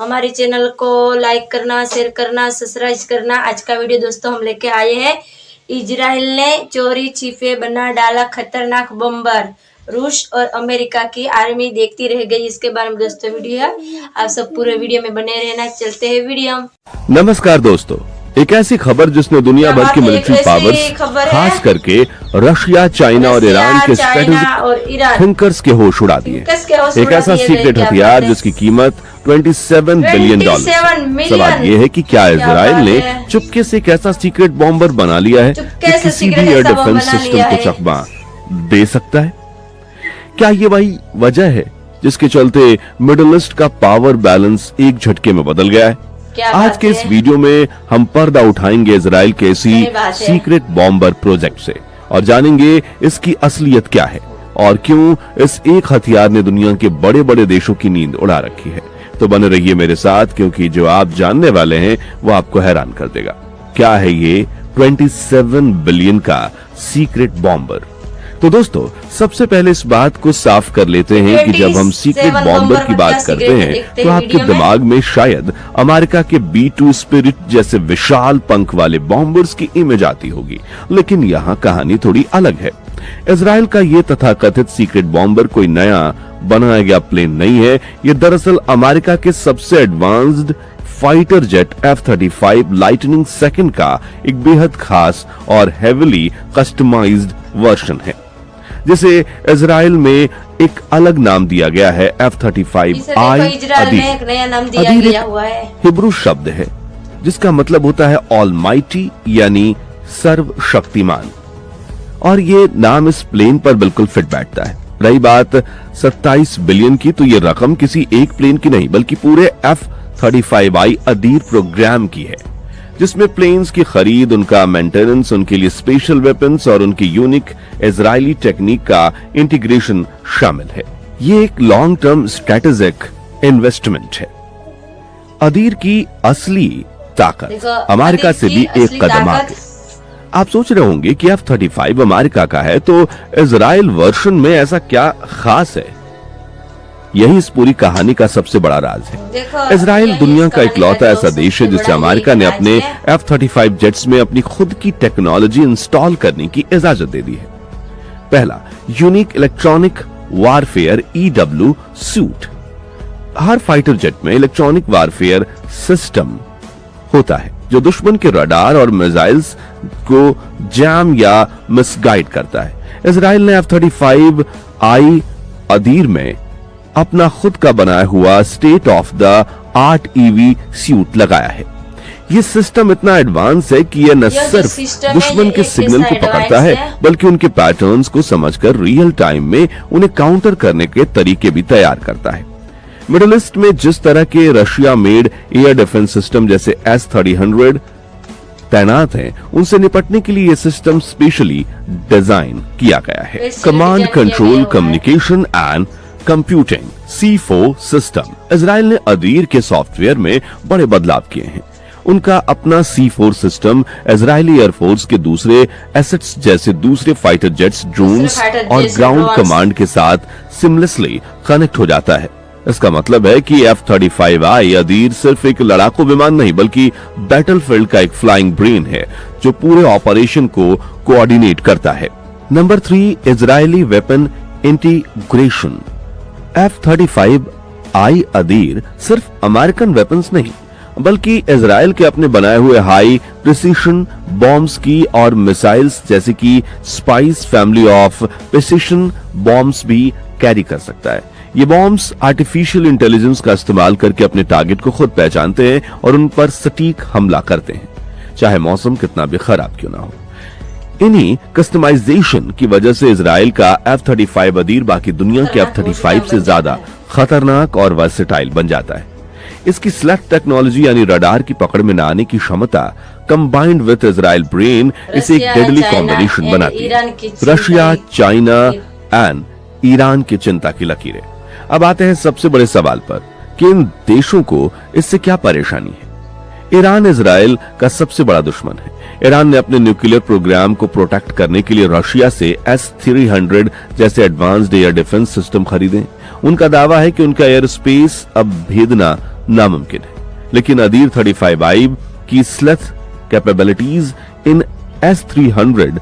हमारे चैनल को लाइक करना, शेयर करना, सब्सक्राइब करना। आज का वीडियो दोस्तों हम लेके आए हैं, इजराइल ने चोरी छिपे बना डाला खतरनाक बम्बर, रूस और अमेरिका की आर्मी देखती रह गई। इसके बारे में दोस्तों वीडियो है, आप सब पूरे वीडियो में बने रहना। चलते हैं वीडियो। नमस्कार दोस्तों, एक ऐसी खबर जिसने दुनिया भर की मिलिट्री पावर्स, खास करके रशिया, चाइना और ईरान के स्ट्रेटेजिक थिंकर्स के होश उड़ा दिए। एक ऐसा सीक्रेट हथियार जिसकी कीमत $27 बिलियन। सवाल ये है कि क्या इजराइल ने चुपके से एक ऐसा सीक्रेट बॉम्बर बना लिया है जो किसी भी एयर डिफेंस सिस्टम को चकमा दे सकता है? क्या ये वही वजह है जिसके चलते मिडिल ईस्ट का पावर बैलेंस एक झटके में बदल गया है? आज के इस वीडियो में हम पर्दा उठाएंगे इजराइल के इसी सीक्रेट बॉम्बर प्रोजेक्ट से और जानेंगे इसकी असलियत क्या है और क्यों इस एक हथियार ने दुनिया के बड़े बड़े देशों की नींद उड़ा रखी है। तो बने रहिए मेरे साथ, क्योंकि जो आप जानने वाले हैं वो आपको हैरान कर देगा। क्या है ये 27 बिलियन का सीक्रेट बॉम्बर? तो दोस्तों, सबसे पहले इस बात को साफ कर लेते हैं कि जब हम सीक्रेट बॉम्बर की बात करते हैं तो आपके दिमाग में शायद अमेरिका के B-2 स्पिरिट जैसे विशाल पंख वाले बॉम्बर्स की इमेज आती होगी, लेकिन यहाँ कहानी थोड़ी अलग है। इजराइल का ये तथाकथित सीक्रेट बॉम्बर कोई नया बनाया गया प्लेन नहीं है। ये दरअसल अमेरिका के सबसे advanced fighter jet F-35 lightning second का एक बेहद खास और हेविली कस्टमाइज्ड वर्जन है, जिसे इजराइल में एक अलग नाम दिया गया है, F-35I अदीर हिब्रू शब्द है जिसका मतलब होता है ऑलमाइटी यानी सर्वशक्तिमान, और ये नाम इस प्लेन पर बिल्कुल फिट बैठता है। रही बात 27 बिलियन की, तो ये रकम किसी एक प्लेन की नहीं बल्कि पूरे F-35I अदीर प्रोग्राम की है, जिसमें प्लेन्स की खरीद, उनका मेंटेनेंस, उनके लिए स्पेशल वेपन्स और उनकी यूनिक इजरायली टेक्निक का इंटीग्रेशन शामिल है। ये एक लॉन्ग टर्म स्ट्रेटेजिक इन्वेस्टमेंट है। अदीर की असली ताकत अमेरिका से भी एक कदम आगे। आप सोच रहे होंगे कि F-35 अमेरिका का है, तो इजराइल वर्जन में ऐसा क्या खास है? यही इस पूरी कहानी का सबसे बड़ा राज है। इजराइल दुनिया का इकलौता ऐसा देश है जिसे अमेरिका ने अपने F-35 जेट्स में अपनी खुद की टेक्नोलॉजी इंस्टॉल करने की इजाजत दे दी है। पहला, unique electronic warfare EW suite. हर फाइटर जेट में इलेक्ट्रॉनिक वारफेयर सिस्टम होता है जो दुश्मन के रडार और मिसाइल्स को जैम या मिसगाइड करता है। इजराइल ने F-35I अदीर में अपना खुद का बनाया हुआ state of the art EV suit लगाया है। ये सिस्टम इतना एडवांस है कि यह न सिर्फ दुश्मन के सिग्नल को पकड़ता है बल्कि उनके पैटर्न्स को समझकर रियल टाइम में उन्हें काउंटर करने के तरीके भी तैयार करता है। मिडिल ईस्ट में जिस तरह के Russia made air defence system जैसे S-300 तैनात हैं, उनसे निपटने के लिए यह सिस्टम स्पेशली डिजाइन किया गया है। Command control communication and computing C4 system. Israel ने अदीर के सॉफ्टवेयर में बड़े बदलाव किए हैं। उनका अपना C4 सिस्टम इजरायली एयरफोर्स के दूसरे एसेट्स जैसे दूसरे फाइटर जेट्स, ड्रोन्स और ग्राउंड कमांड के साथ सिमलेसली कनेक्ट हो जाता है। इसका मतलब है कि F-35I अदीर सिर्फ एक लड़ाकू विमान नहीं बल्कि बैटलफील्ड का एक फ्लाइंग ब्रेन है जो पूरे ऑपरेशन को कोऑर्डिनेट करता है। Number 3, Israeli weapon integration. F-35I अदीर सिर्फ अमेरिकन वेपन्स नहीं बल्कि इजराइल के अपने बनाए हुए हाई प्रिसीशन बॉम्ब्स की और मिसाइल्स जैसे कि spice family of precision bombs भी कैरी कर सकता है। ये बॉम्ब्स आर्टिफिशियल इंटेलिजेंस का इस्तेमाल करके अपने टारगेट को खुद पहचानते हैं और उन पर सटीक हमला करते हैं, चाहे मौसम कितना भी खराब क्यों ना हो। इन्हीं कस्टमाइजेशन की वजह से इजराइल का F-35 अदीर बाकी दुनिया के F-35 से ज्यादा खतरनाक और वर्सेटाइल बन जाता है। इसकी स्लेट टेक्नोलॉजी यानी रडार की पकड़ में न आने की क्षमता कंबाइंड विद इजराइल ब्रेन इसे एक डेडली कॉम्बिनेशन बनाती है। रशिया, चाइना एंड ईरान की चिंता की लकीरें। अब आते हैं सबसे बड़े सवाल पर कि इन देशों को इससे क्या परेशानी है। ईरान इजराइल का सबसे बड़ा दुश्मन है। ईरान ने अपने न्यूक्लियर प्रोग्राम को प्रोटेक्ट करने के लिए रशिया से S-300 जैसे एडवांस्ड एयर डिफेंस सिस्टम खरीदे। उनका दावा है कि उनका एयर स्पेस अब भेदना नामुमकिन है, लेकिन अदीर 35i की स्लेथ कैपेबिलिटीज इन S-300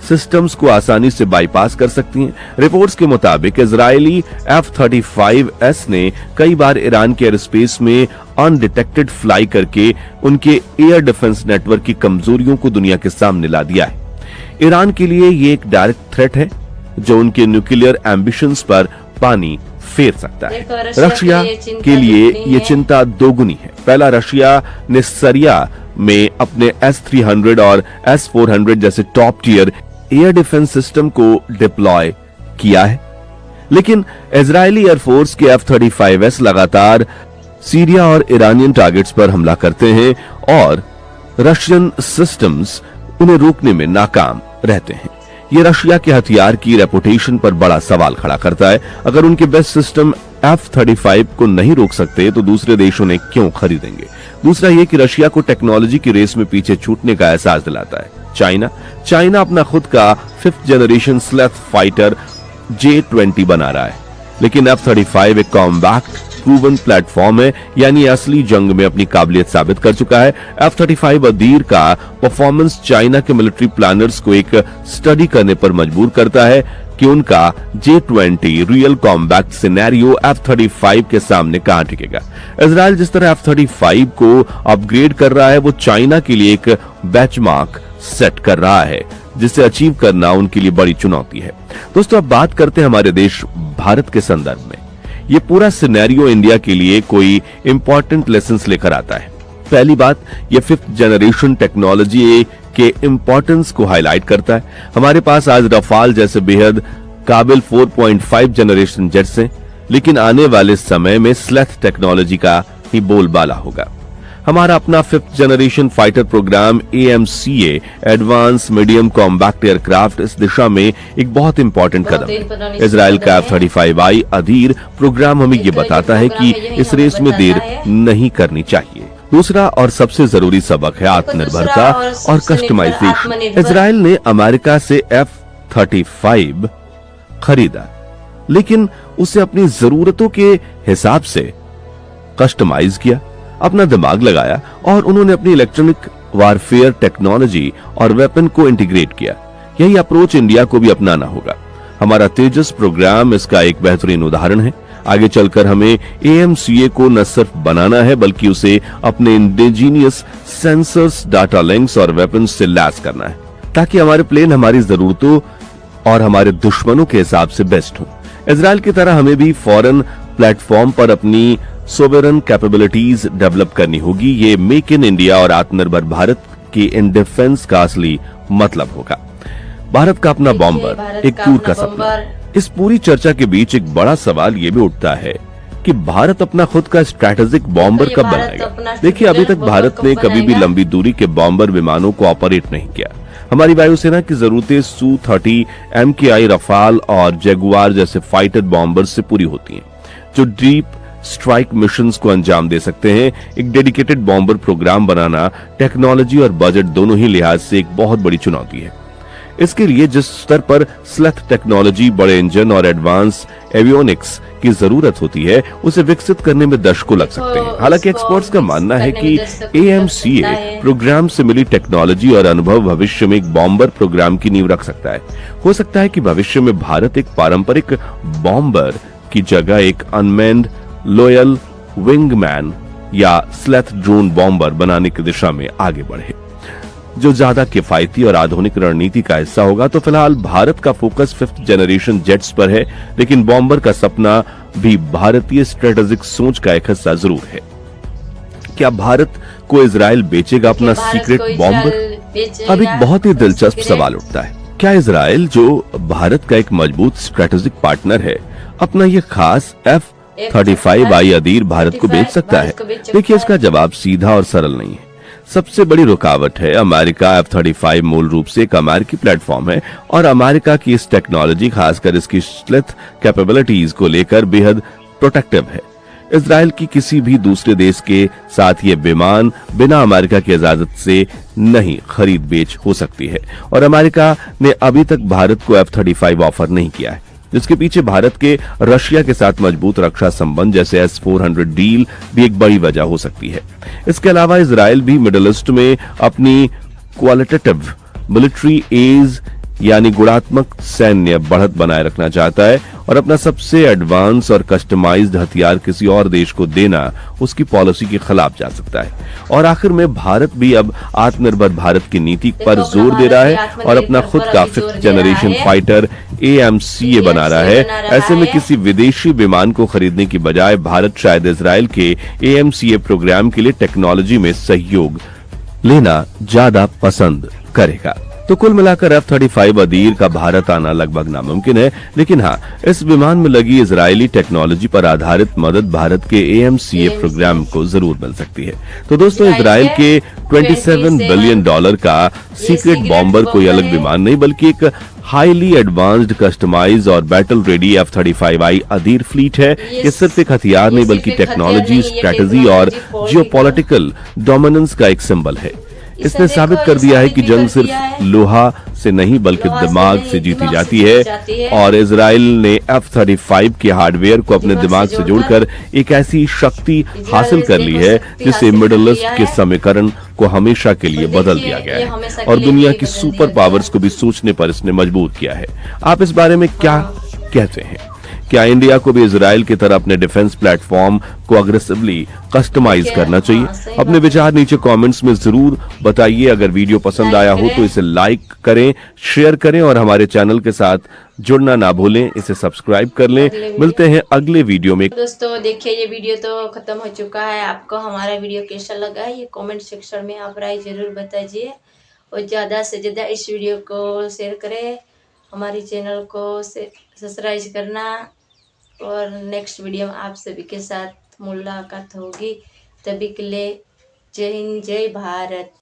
सिस्टम्स को आसानी से बाईपास कर सकती हैं। रिपोर्ट्स के मुताबिक इजरायली F-35S ने कई बार ईरान के एयर स्पेस में अनडिटेक्टेड फ्लाई करके उनके एयर डिफेंस नेटवर्क की कमजोरियों को दुनिया के सामने ला दिया है। ईरान के लिए ये एक डायरेक्ट थ्रेट है जो उनके न्यूक्लियर एम्बिशंस पर पानी फेर सकता है। रशिया के लिए ये चिंता दोगुनी है। पहला, रशिया ने सीरिया में अपने S-300 और S-400 जैसे top tier air defence system को डिप्लॉय किया है, लेकिन इजरायली एयरफोर्स के F-35S लगातार सीरिया और ईरानियन टारगेट्स पर हमला करते हैं और रशियन सिस्टम्स उन्हें रोकने में नाकाम रहते हैं। ये रशिया के हथियार की रेपुटेशन पर बड़ा सवाल खड़ा करता है। अगर उनके बेस्ट सिस्टम F-35 को नहीं रोक सकते तो दूसरे देश उन्हें क्यों खरीदेंगे। दूसरा ये कि रशिया को टेक्नोलॉजी की रेस में पीछे छूटने का एहसास दिलाता है। चाइना अपना खुद का 5th जनरेशन स्लेथ फाइटर J-20 बना रहा है, लेकिन F-35 एक कॉम्बैक्ट प्रूवन प्लेटफॉर्म है, यानी असली जंग में अपनी काबिलियत साबित कर चुका है। F-35 अदीर का परफॉर्मेंस चाइना के मिलिट्री प्लानर्स को एक स्टडी करने पर मजबूर करता है कि उनका J-20 real combat scenario F-35 के सामने कहां टिकेगा। इजराइल जिस तरह F-35 को अपग्रेड कर रहा है वो चाइना के लिए एक बेंचमार्क सेट कर रहा है जिसे अचीव करना उनके लिए बड़ी चुनौती है। दोस्तों, अब बात करते हैं हमारे देश भारत के संदर्भ में। ये पूरा सिनेरियो इंडिया के लिए कोई इंपॉर्टेंट लेसन्स लेकर आता है। पहली बात, ये 5th जनरेशन टेक्नोलॉजी के इंपॉर्टेंस को हाईलाइट करता है। हमारे पास आज रफाल जैसे बेहद काबिल 4.5 जनरेशन जेट्स हैं, लेकिन आने वाले समय में स्लेथ टेक्नोलॉजी का ही बोलबाला होगा। हमारा अपना 5th generation fighter programme AMCA advance medium combat aircraft इस दिशा में एक बहुत इंपॉर्टेंट कदम है। इजराइल का F-35I अदीर प्रोग्राम हमें ये बताता है कि इस रेस में देर नहीं करनी चाहिए। दूसरा और सबसे जरूरी सबक है आत्मनिर्भरता और कस्टमाइजेशन। इजराइल ने अमेरिका से F-35 खरीदा, लेकिन उसे अपनी जरूरतों के हिसाब से कस्टमाइज किया, अपना दिमाग लगाया और उन्होंने अपनी इलेक्ट्रॉनिक वारफेयर टेक्नोलॉजी और वेपन को इंटीग्रेट किया। यही अप्रोच इंडिया को भी अपनाना होगा। हमारा तेजस प्रोग्राम इसका एक बेहतरीन उदाहरण है। आगे चलकर हमें AMCA को न सिर्फ बनाना है बल्कि उसे अपने इंडिजीनियस सेंसर्स, डाटा लिंक्स और वेपन्स से लैस करना है, ताकि हमारे प्लेन हमारी जरूरतों और हमारे दुश्मनों के हिसाब से बेस्ट हो। इजराइल की तरह हमें भी फॉरेन प्लेटफॉर्म पर अपनी सोवरेन कैपेबिलिटीज डेवलप करनी होगी। ये मेक इन इंडिया और आत्मनिर्भर भारत के इन डिफेंस का असली मतलब होगा। भारत का अपना बॉम्बर एक दूर का सपना। इस पूरी चर्चा के बीच एक बड़ा सवाल ये भी उठता है कि भारत अपना खुद का स्ट्रैटेजिक बॉम्बर कब बनाएगा। देखिए, अभी तक भारत ने कभी भी लंबी दूरी के बॉम्बर विमानों को ऑपरेट नहीं किया। हमारी वायुसेना की जरूरतें Su-30, MKI रफाल और जगुआर जैसे फाइटर बॉम्बर से पूरी होती हैं, जो डीप स्ट्राइक मिशंस को अंजाम दे सकते हैं। एक डेडिकेटेड बॉम्बर प्रोग्राम बनाना टेक्नोलॉजी और बजट दोनों ही लिहाज से एक बहुत बड़ी चुनौती है। इसके लिए जिस स्तर पर स्लेथ टेक्नोलॉजी, बड़े इंजन और एडवांस एवियोनिक्स की जरूरत होती है, उसे विकसित करने में दशकों लग सकते हैं। हालांकि एक्सपर्ट्स का मानना है कि AMCA प्रोग्राम से मिली टेक्नोलॉजी और अनुभव भविष्य में एक बॉम्बर प्रोग्राम की नींव रख सकता है। हो सकता है कि भविष्य में भारत एक पारंपरिक बॉम्बर की जगह एक अनमैन्ड लॉयल विंगमैन या स्लेथ ड्रोन बॉम्बर बनाने की दिशा में आगे बढ़े, जो ज्यादा किफायती और आधुनिक रणनीति का हिस्सा होगा। तो फिलहाल भारत का फोकस 5th जनरेशन जेट्स पर है, लेकिन बॉम्बर का सपना भी भारतीय स्ट्रेटेजिक सोच का एक हिस्सा जरूर है। क्या भारत को इजराइल बेचेगा अपना सीक्रेट बॉम्बर? अब एक बहुत ही दिलचस्प सवाल उठता है, क्या इजराइल, जो भारत का एक मजबूत स्ट्रेटेजिक पार्टनर है, अपना ये खास F-35I अदीर भारत को बेच सकता है? देखिए, इसका जवाब सीधा और सरल नहीं है। सबसे बड़ी रुकावट है अमेरिका। F-35 मूल रूप से एक अमेरिकी प्लेटफॉर्म है और अमेरिका की इस टेक्नोलॉजी, खासकर इसकी स्लेथ कैपेबिलिटीज को लेकर बेहद प्रोटेक्टिव है। इजराइल की किसी भी दूसरे देश के साथ ये विमान बिना अमेरिका की इजाजत से नहीं खरीद बेच हो सकती है और अमेरिका ने अभी तक भारत को F-35 ऑफर नहीं किया है। जिसके पीछे भारत के रशिया के साथ मजबूत रक्षा संबंध जैसे S-400 डील भी एक बड़ी वजह हो सकती है। इसके अलावा इजराइल भी मिडिल ईस्ट में अपनी क्वालिटेटिव मिलिट्री एज यानी गुणात्मक सैन्य बढ़त बनाए रखना चाहता है और अपना सबसे एडवांस और कस्टमाइज्ड हथियार किसी और देश को देना उसकी पॉलिसी के खिलाफ जा सकता है। और आखिर में भारत भी अब आत्मनिर्भर भारत की नीति पर जोर दे रहा है और अपना खुद का 5th जनरेशन फाइटर AMCA बना रहा है। ऐसे में किसी विदेशी विमान को खरीदने की बजाय भारत शायद इजराइल के AMCA प्रोग्राम के लिए टेक्नोलॉजी में सहयोग लेना ज्यादा पसंद करेगा। तो कुल मिलाकर F-35 अदीर का भारत आना लगभग नामुमकिन है, लेकिन हाँ, इस विमान में लगी इजरायली टेक्नोलॉजी पर आधारित मदद भारत के AMCA प्रोग्राम को जरूर मिल सकती है। तो दोस्तों, इजराइल के $27 बिलियन का सीक्रेट बॉम्बर कोई अलग विमान नहीं बल्कि एक हाईली एडवांस्ड, कस्टमाइज और बैटल रेडी F-35I अदीर फ्लीट है। ये सिर्फ एक हथियार नहीं बल्कि टेक्नोलॉजी, स्ट्रेटेजी और जियोपॉलिटिकल डोमिनेंस का एक सिंबल है। इसने साबित कर दिया है कि जंग सिर्फ लोहा से नहीं बल्कि दिमाग से जीती जाती है और इजराइल ने F-35 के हार्डवेयर को अपने दिमाग से जोड़कर एक ऐसी शक्ति हासिल कर ली है जिसे मिडिल ईस्ट के समीकरण को हमेशा के लिए बदल दिया गया है और दुनिया की सुपर पावर्स को भी सोचने पर इसने मजबूर किया है। आप इस बारे में क्या कहते हैं? क्या इंडिया को भी इजराइल की तरह अपने डिफेंस प्लेटफॉर्म को अग्रेसिवली कस्टमाइज करना चाहिए? अपने विचार नीचे कमेंट्स में जरूर बताइए। अगर वीडियो पसंद आया हो तो इसे लाइक करें, शेयर करें और हमारे चैनल के साथ जुड़ना ना भूलें, इसे सब्सक्राइब कर लें। मिलते हैं अगले वीडियो में। दोस्तों देखिए, ये वीडियो तो खत्म हो चुका है। आपको हमारा वीडियो कैसा लगा ये कमेंट सेक्शन में आप राय जरूर बताइए और ज्यादा से ज्यादा इस वीडियो को शेयर करें। हमारी चैनल को सब्सक्राइब करना और नेक्स्ट वीडियो में आप सभी के साथ मुलाकात होगी। तभी के लिए जय हिंद, जय भारत।